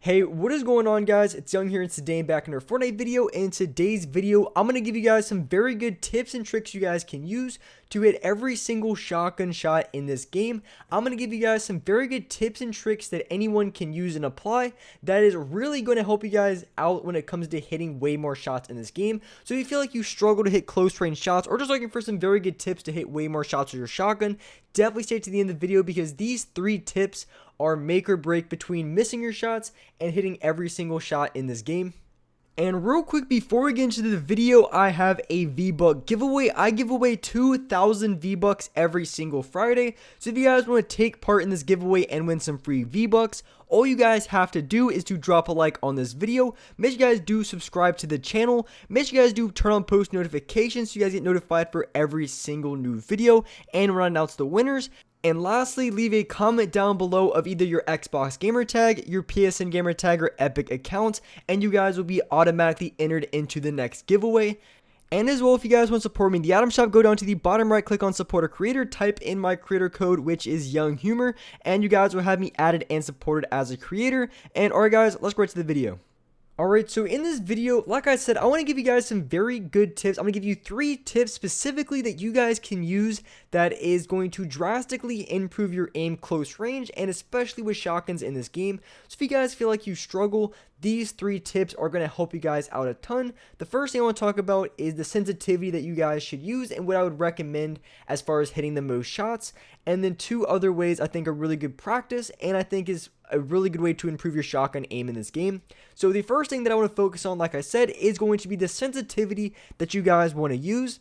Hey, what is going on, guys? It's Young here, and today I'm back in our Fortnite video. And in today's video, I'm going to give you guys some very good tips and tricks you guys can use to hit every single shotgun shot in this game. I'm going to give you guys some very good tips and tricks that anyone can use and apply that is really going to help you guys out when it comes to hitting way more shots in this game. So if you feel like you struggle to hit close range shots or just looking for some very good tips to hit way more shots with your shotgun, definitely stay to the end of the video because these 3 tips are make or break between missing your shots and hitting every single shot in this game. And real quick, before we get into the video, I have a V-Buck giveaway. I give away 2,000 V-Bucks every single Friday. So if you guys want to take part in this giveaway and win some free V-Bucks, all you guys have to do is to drop a like on this video. Make sure you guys do subscribe to the channel. Make sure you guys do turn on post notifications so you guys get notified for every single new video and when I announce the winners. And lastly, leave a comment down below of either your Xbox gamer tag, your PSN gamer tag, or Epic account, and you guys will be automatically entered into the next giveaway. And as well, if you guys want to support me in the item shop, go down to the bottom right, click on support a creator, type in my creator code, which is Young Humor, and you guys will have me added and supported as a creator. And alright guys, let's go right to the video. Alright, so in this video, like I said, I want to give you guys some very good tips. I'm going to give you 3 tips specifically that you guys can use that is going to drastically improve your aim close range, and especially with shotguns in this game. So if you guys feel like you struggle, these 3 tips are going to help you guys out a ton. The first thing I want to talk about is the sensitivity that you guys should use and what I would recommend as far as hitting the most shots. And then 2 other ways I think are really good practice and I think is a really good way to improve your shotgun aim in this game. So the first thing that I want to focus on, like I said, is going to be the sensitivity that you guys want to use.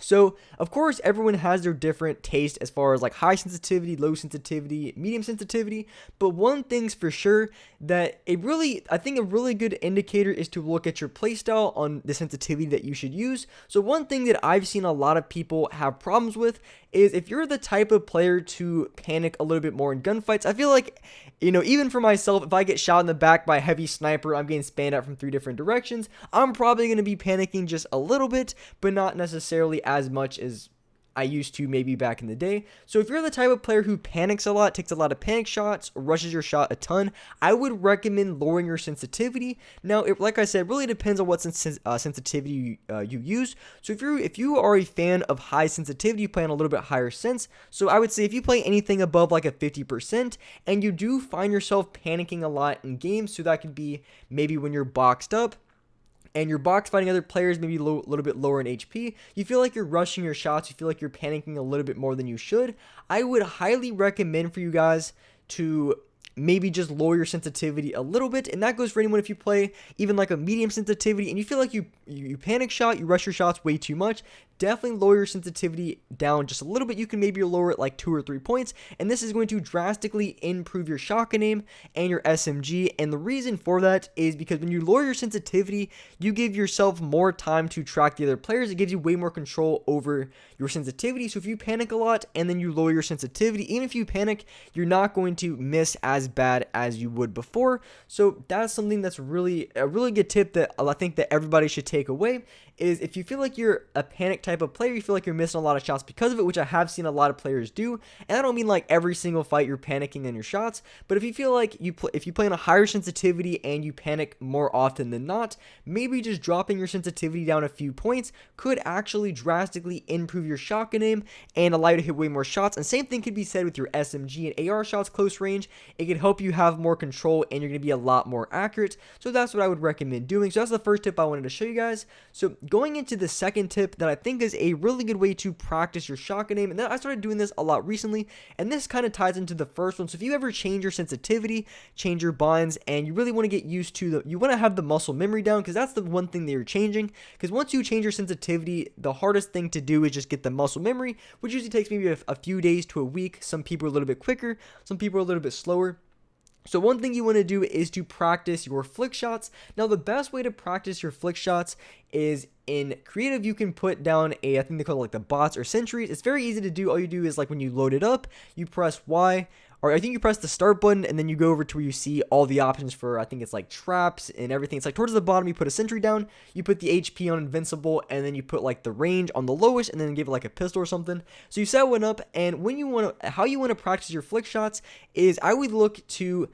So, of course, everyone has their different taste as far as like high sensitivity, low sensitivity, medium sensitivity, but one thing's for sure that I think a really good indicator is to look at your playstyle on the sensitivity that you should use. So one thing that I've seen a lot of people have problems with is if you're the type of player to panic a little bit more in gunfights. I feel like, even for myself, if I get shot in the back by a heavy sniper, I'm getting spanned out from 3 different directions, I'm probably going to be panicking just a little bit, but not necessarily as much as I used to maybe back in the day. So if you're the type of player who panics a lot, takes a lot of panic shots, rushes your shot a ton, I would recommend lowering your sensitivity. Now, like I said, it really depends on what sensitivity you use. So if you are a fan of high sensitivity, you play on a little bit higher sense. So I would say if you play anything above like a 50% and you do find yourself panicking a lot in games, so that could be maybe when you're boxed up, and you're box fighting other players maybe a little bit lower in HP, you feel like you're rushing your shots, you feel like you're panicking a little bit more than you should, I would highly recommend for you guys to maybe just lower your sensitivity a little bit. And that goes for anyone if you play even like a medium sensitivity and you feel like you panic shot, you rush your shots way too much, definitely lower your sensitivity down just a little bit. You can maybe lower it like 2 or 3 points, and this is going to drastically improve your shotgun aim and your SMG. And the reason for that is because when you lower your sensitivity, you give yourself more time to track the other players. It gives you way more control over your sensitivity. So if you panic a lot and then you lower your sensitivity, even if you panic, you're not going to miss as bad as you would before. So that's something that's a really good tip that I think that everybody should take away, is if you feel like you're a panic type of player, you feel like you're missing a lot of shots because of it, which I have seen a lot of players do. And I don't mean like every single fight you're panicking on your shots, but if you feel like if you play on a higher sensitivity and you panic more often than not, maybe just dropping your sensitivity down a few points could actually drastically improve your shotgun aim and allow you to hit way more shots. And same thing could be said with your SMG and AR shots close range. It could help you have more control and you're going to be a lot more accurate. So that's what I would recommend doing. So that's the first tip I wanted to show you guys. So going into the second tip that I think is a really good way to practice your shotgun aim, and then I started doing this a lot recently, and this kind of ties into the first one. So if you ever change your sensitivity, change your binds, and you really want to get used to you want to have the muscle memory down, because that's the one thing that you're changing. Because once you change your sensitivity, the hardest thing to do is just get the muscle memory, which usually takes maybe a few days to a week. Some people are a little bit quicker, some people are a little bit slower. So one thing you want to do is to practice your flick shots. Now the best way to practice your flick shots is in creative. You can put down I think they call it like the bots or sentries. It's very easy to do. All you do is like when you load it up, you press Y, or I think you press the start button and then you go over to where you see all the options for, I think it's like traps and everything. It's like towards the bottom, you put a sentry down, you put the HP on invincible, and then you put like the range on the lowest and then give it like a pistol or something. So you set one up, and how you want to practice your flick shots is I would look to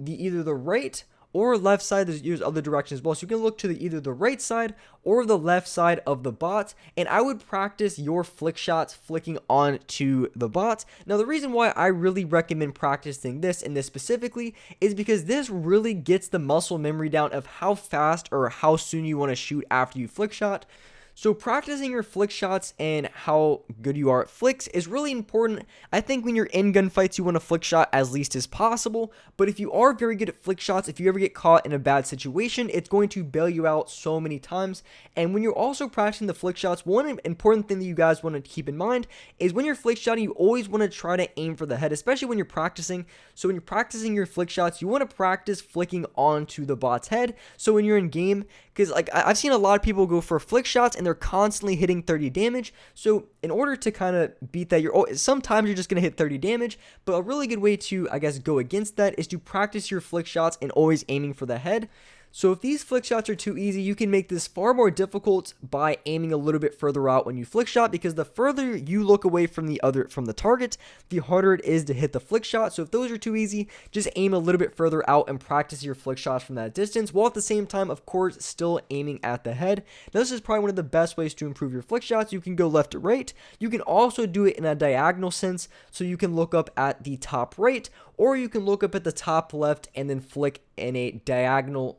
either the right or left side. There's other directions as well. So you can look to either the right side or the left side of the bot. And I would practice your flick shots flicking onto the bot. Now, the reason why I really recommend practicing this and this specifically is because this really gets the muscle memory down of how fast or how soon you want to shoot after you flick shot. So practicing your flick shots and how good you are at flicks is really important. I think when you're in gunfights, you want to flick shot as least as possible. But if you are very good at flick shots, if you ever get caught in a bad situation, it's going to bail you out so many times. And when you're also practicing the flick shots, one important thing that you guys want to keep in mind is when you're flick shotting, you always want to try to aim for the head, especially when you're practicing. So when you're practicing your flick shots, you want to practice flicking onto the bot's head. So when you're in game, because like I've seen a lot of people go for flick shots and they're constantly hitting 30 damage. So in order to kind of beat that, sometimes you're just going to hit 30 damage, but a really good way to, I guess, go against that is to practice your flick shots and always aiming for the head. So if these flick shots are too easy, you can make this far more difficult by aiming a little bit further out when you flick shot, because the further you look away from the target, the harder it is to hit the flick shot. So if those are too easy, just aim a little bit further out and practice your flick shots from that distance, while at the same time, of course, still aiming at the head. Now, this is probably one of the best ways to improve your flick shots. You can go left to right. You can also do it in a diagonal sense, so you can look up at the top right, or you can look up at the top left and then flick in a diagonal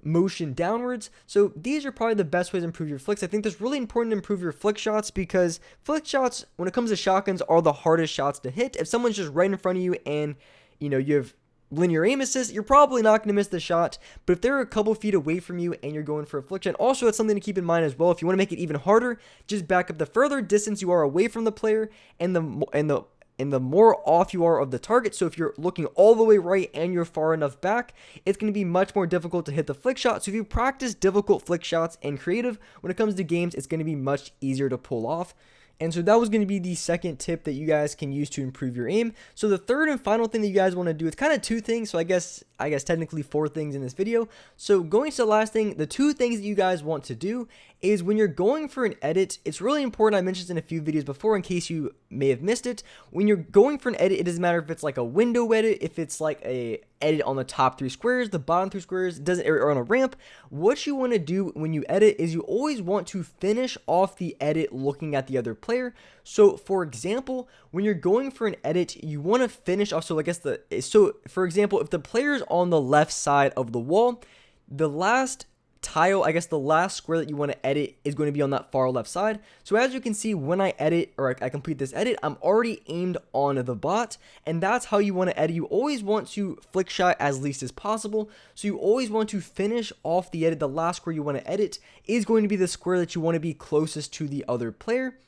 motion downwards. So these are probably the best ways to improve your flicks. I think it's really important to improve your flick shots, because flick shots, when it comes to shotguns, are the hardest shots to hit. If someone's just right in front of you and you have linear aim assist, you're probably not going to miss the shot. But if they're a couple feet away from you and you're going for a flick shot, also it's something to keep in mind as well. If you want to make it even harder, just back up. The further distance you are away from the player and the more off you are of the target. So if you're looking all the way right and you're far enough back, it's going to be much more difficult to hit the flick shot. So if you practice difficult flick shots and creative, when it comes to games, it's going to be much easier to pull off. And so that was going to be the second tip that you guys can use to improve your aim. So the third and final thing that you guys want to do, it's kind of two things. So I guess technically four things in this video. So going to the last thing, the two things that you guys want to do is when you're going for an edit, it's really important. I mentioned this in a few videos before in case you may have missed it. When you're going for an edit, it doesn't matter if it's like a window edit, if it's like a edit on the top 3 squares, the bottom 3 squares, or on a ramp. What you want to do when you edit is you always want to finish off the edit looking at the other player. So for example, when you're going for an edit, you want to finish off. So for example, if the player's on the left side of the wall, the last tile, the last square that you want to edit is going to be on that far left side. So as you can see, when I edit or I complete this edit, I'm already aimed on the bot, and that's how you want to edit. You always want to flick shot as least as possible. So you always want to finish off the edit. The last square you want to edit is going to be the square that you want to be closest to the other player.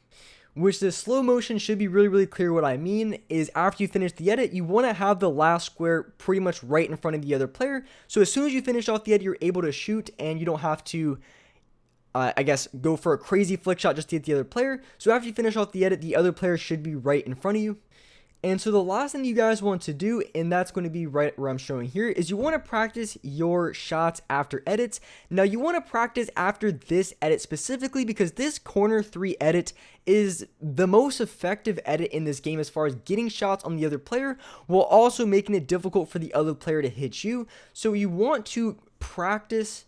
Which the slow motion should be really, really clear. What I mean is after you finish the edit, you want to have the last square pretty much right in front of the other player. So as soon as you finish off the edit, you're able to shoot and you don't have to, go for a crazy flick shot just to hit the other player. So after you finish off the edit, the other player should be right in front of you. And so the last thing you guys want to do, and that's going to be right where I'm showing here, is you want to practice your shots after edits. Now you want to practice after this edit specifically because this corner 3 edit is the most effective edit in this game as far as getting shots on the other player while also making it difficult for the other player to hit you. So you want to practice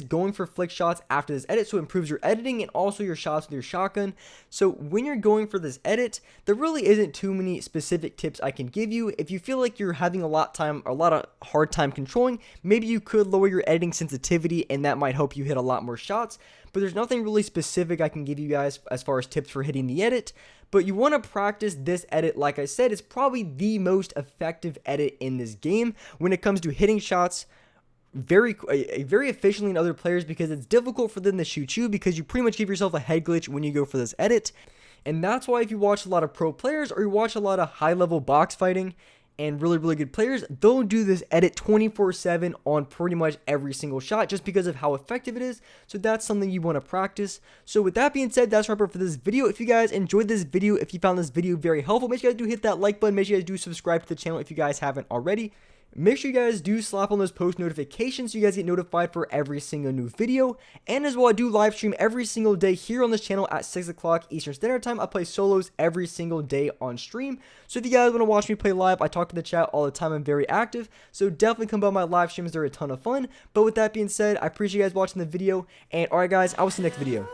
going for flick shots after this edit, so it improves your editing and also your shots with your shotgun. So when you're going for this edit, there really isn't too many specific tips I can give you. If you feel like you're having a lot of hard time controlling, maybe you could lower your editing sensitivity and that might help you hit a lot more shots. But there's nothing really specific I can give you guys as far as tips for hitting the edit. But you want to practice this edit. Like I said, it's probably the most effective edit in this game when it comes to hitting shots very efficiently in other players, because it's difficult for them to shoot you because you pretty much give yourself a head glitch when you go for this edit. And that's why if you watch a lot of pro players or you watch a lot of high level box fighting and really, really good players, they'll do this edit 24/7 on pretty much every single shot just because of how effective it is. So that's something you want to practice. So with that being said, that's wrap up for this video. If you guys enjoyed this video, if you found this video very helpful, make sure you guys do hit that like button. Make sure you guys do subscribe to the channel if you guys haven't already. Make sure you guys do slap on those post notifications so you guys get notified for every single new video. And as well, I do live stream every single day here on this channel at 6 o'clock Eastern Standard Time. I play solos every single day on stream. So if you guys want to watch me play live, I talk to the chat all the time. I'm very active. So definitely come by my live streams. They're a ton of fun. But with that being said, I appreciate you guys watching the video. And alright guys, I will see you next video.